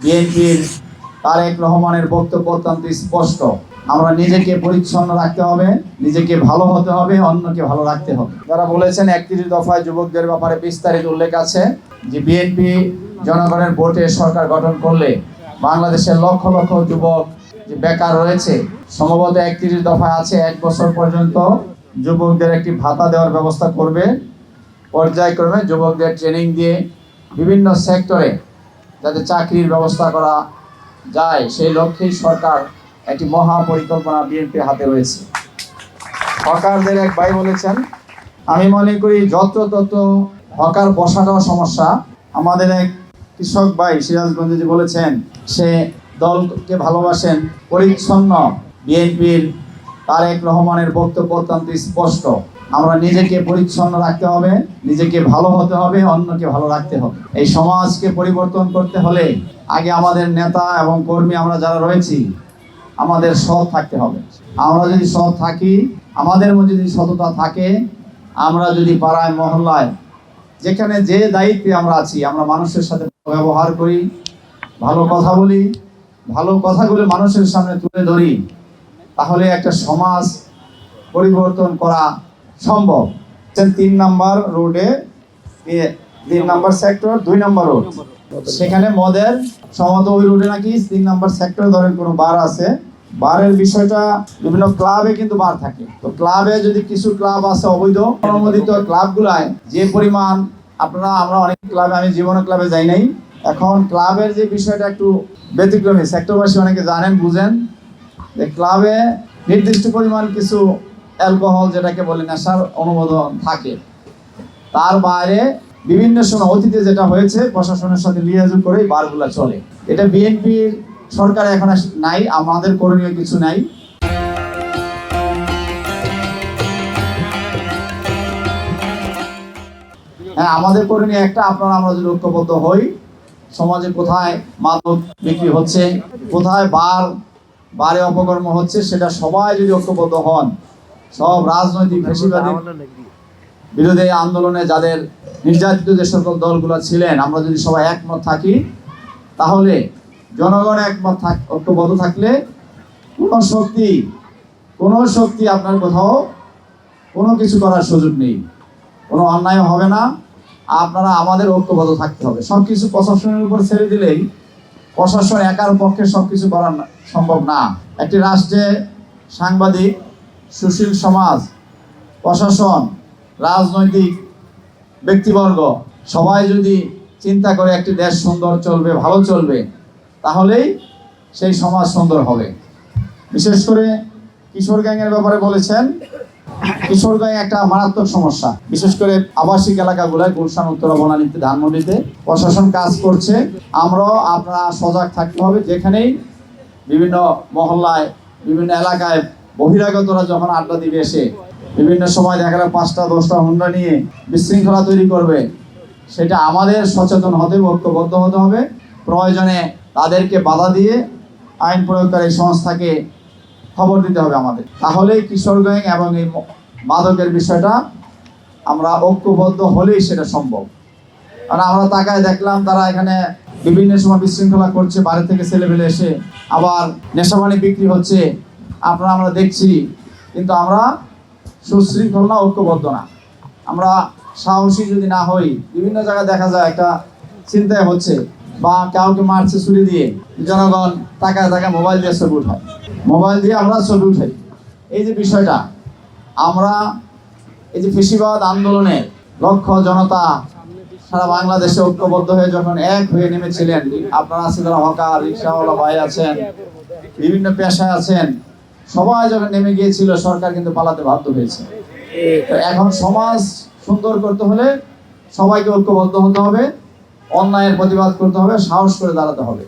বিএনপির তারেক রহমানের বক্তব্য অত্যন্ত স্পষ্ট। আমরা নিজেকে পরিচ্ছন্ন রাখতে হবে, নিজেকে ভালো হতে হবে, অন্যকে ভালো রাখতে হবে। যারা বলেছেন 31 দফায় যুবকদের ব্যাপারে বিস্তারিত উল্লেখ আছে যে বিএনপি জনগণের ভোটে সরকার গঠন করলে বাংলাদেশের লক্ষ লক্ষ যুবক যে বেকার রয়েছে, সম্ভবত 31 দফায় আছে 1 বছর পর্যন্ত যুবকদের একটি ভাতা দেওয়ার ব্যবস্থা করবে। পর্যায়ক্রমে যুবকদের ট্রেনিং দিয়ে বিভিন্ন সেক্টরে যাতে চাকরির ব্যবস্থা করা যায়, সেই লক্ষ্যেই সরকার একটি মহা পরিকল্পনা বিএনপির হাতে রয়েছে। হকারদের এক ভাই বলেছেন, আমি মনে করি যত্রতত্র হকার বসাটাও সমস্যা। আমাদের এক কৃষক ভাই সিরাজগঞ্জে যে বলেছেন সে দলকে ভালোবাসেন, পরিচ্ছন্ন। বিএনপির তারেক রহমানের বক্তব্য অত্যন্ত স্পষ্ট। আমরা নিজেকে পরিচ্ছন্ন রাখতে হবে, নিজেকে ভালো হতে হবে, অন্যকে ভালো রাখতে হবে। এই সমাজকে পরিবর্তন করতে হলে আগে আমাদের নেতা এবং কর্মী আমরা যারা রয়েছি আমাদের সৎ থাকতে হবে। আমরা যদি সৎ থাকি, আমাদের মধ্যে যদি সততা থাকে, আমরা যদি পাড়ায় মহল্লায় যেখানে যে দায়িত্বে আমরা আছি, আমরা মানুষের সাথে ব্যবহার করি, ভালো কথা বলি, ভালো কথাগুলো মানুষের সামনে তুলে ধরি, তাহলে একটা সমাজ পরিবর্তন করা সম্ভব। 3 নম্বর রোডে 3 নম্বর সেক্টর 2 নম্বর রোড, সেখানে মদের সম্ভবত ওই রোডে নাকি 3 নম্বর সেক্টর ধরেন কোনো বার আছে। বারের বিষয়টা বিভিন্ন ক্লাবে কিন্তু বার থাকে, তো ক্লাবে যদি কিছু ক্লাব আছে অবৈধ অনুমোদিত ক্লাবগুলায় যে পরিমাণ আমরা অনেক ক্লাবে, আমি জীবনে ক্লাবে যাই নাই, এখন ক্লাবের যে বিষয়টা একটু ব্যতিক্রমী, সেক্টরবাসী অনেকে জানেন বুঝেন যে ক্লাবে নির্দিষ্ট পরিমাণ কিছু অ্যালকোহল যেটাকে বলে নেশার অনুমোদন থাকে। তার বাইরে বিভিন্ন সময় অতীতে যেটা হয়েছে প্রশাসনের সাথে লিয়াজু করে বারগুলা চলে। এটা বিএনপির সরকার এখন নাই, আমাদের করণীয় কিছু নাই। হ্যাঁ, আমাদের করণীয় একটা, আমরা যদি ঐক্যবদ্ধ হই, সমাজে কোথায় মাদক বিক্রি হচ্ছে, কোথায় বারে অপকর্ম হচ্ছে, সেটা সবাই যদি ঐক্যবদ্ধ হন, সব রাজনৈতিক ফ্যাসিবাদী বিরোধী আন্দোলনে যাদের নির্যাতিত যে সকল দলগুলো ছিলেন, আমরা যদি সবাই একমত থাকি, তাহলে জনগণ একমত ঐক্যবদ্ধ থাকলে কোনো শক্তি আপনার কোথাও কোনো কিছু করার সুযোগ নেই, কোনো অন্যায় হবে না। আপনারা আমাদের ঐক্যবদ্ধ থাকতে হবে। সবকিছু প্রশাসনের উপর ছেড়ে দিলেই প্রশাসন একার পক্ষে সবকিছু করা সম্ভব না। একটি রাষ্ট্রে সাংবাদিক, সুশীল সমাজ, প্রশাসন, রাজনৈতিক ব্যক্তিবর্গ সবাই যদি চিন্তা করে একটি দেশ সুন্দর চলবে, ভালো চলবে, তাহলেই সেই সমাজ সুন্দর হবে। বিশেষ করে কিশোর গ্যাংয়ের ব্যাপারে বলেছেন, কিশোর গ্যাং একটা মারাত্মক সমস্যা। বিশেষ করে আবাসিক এলাকাগুলোয় গুলশান, উত্তরা, বনানীতে, ধানমন্ডিতে প্রশাসন কাজ করছে। আপনারা সজাগ থাকতে হবে। যেখানেই বিভিন্ন মহল্লায়, বিভিন্ন এলাকায় বহিরাগতরা যখন আড্ডা দিবে, এসে বিভিন্ন সময় দেখা গেল 5টা 10টা হুন্ডা নিয়ে বিশৃঙ্খলা তৈরি করবে, সেটা আমাদের সচেতন হতে হবে, ঐক্যবদ্ধ হতে হবে। প্রয়োজনে তাদেরকে বাধা দিয়ে আইন প্রয়োগকারী সংস্থাকে খবর দিতে হবে আমাদের। তাহলেই কিশোর গ্যাং এবং এই মাদকের বিষয়টা আমরা ঐক্যবদ্ধ হলেই সেটা সম্ভব। কারণ আমরা তাকায় দেখলাম তারা এখানে বিভিন্ন সময় বিশৃঙ্খলা করছে, বাইরে থেকে ছেলেপেলে এসে, আবার নেশাপানি বিক্রি হচ্ছে, আমরা দেখছি। কিন্তু আমরা সুশৃঙ্খল না, ঐক্যবদ্ধ না। আমরা সাহসী যদি না হই, বিভিন্ন জায়গায় দেখা যায় একটা চিন্তায় হচ্ছে, বা কাউকে মারছে ছুরি দিয়ে, জনগণ তাকায় মোবাইল দিয়ে ছবি উঠায়, মোবাইল দিয়ে আমরা ছবি উঠাই। এই যে বিষয়টা, আমরা এই যে ফ্যাসিবাদ আন্দোলনে লক্ষ জনতা সারা বাংলাদেশে ঐক্যবদ্ধ হয়ে যখন এক হয়ে নেমেছিলেন, আপনারা আছেন যারা হকার, রিক্সাওয়ালা ভাই আছেন, বিভিন্ন পেশায় আছেন, সবাই যখন নেমে গিয়েছিল, সরকার কিন্তু পালাতে বাধ্য হয়েছে। এখন সমাজ সুন্দর করতে হলে সবাইকে ঐক্যবদ্ধ হতে হবে, অন্যায়ের প্রতিবাদ করতে হবে, সাহস করে দাঁড়াতে হবে।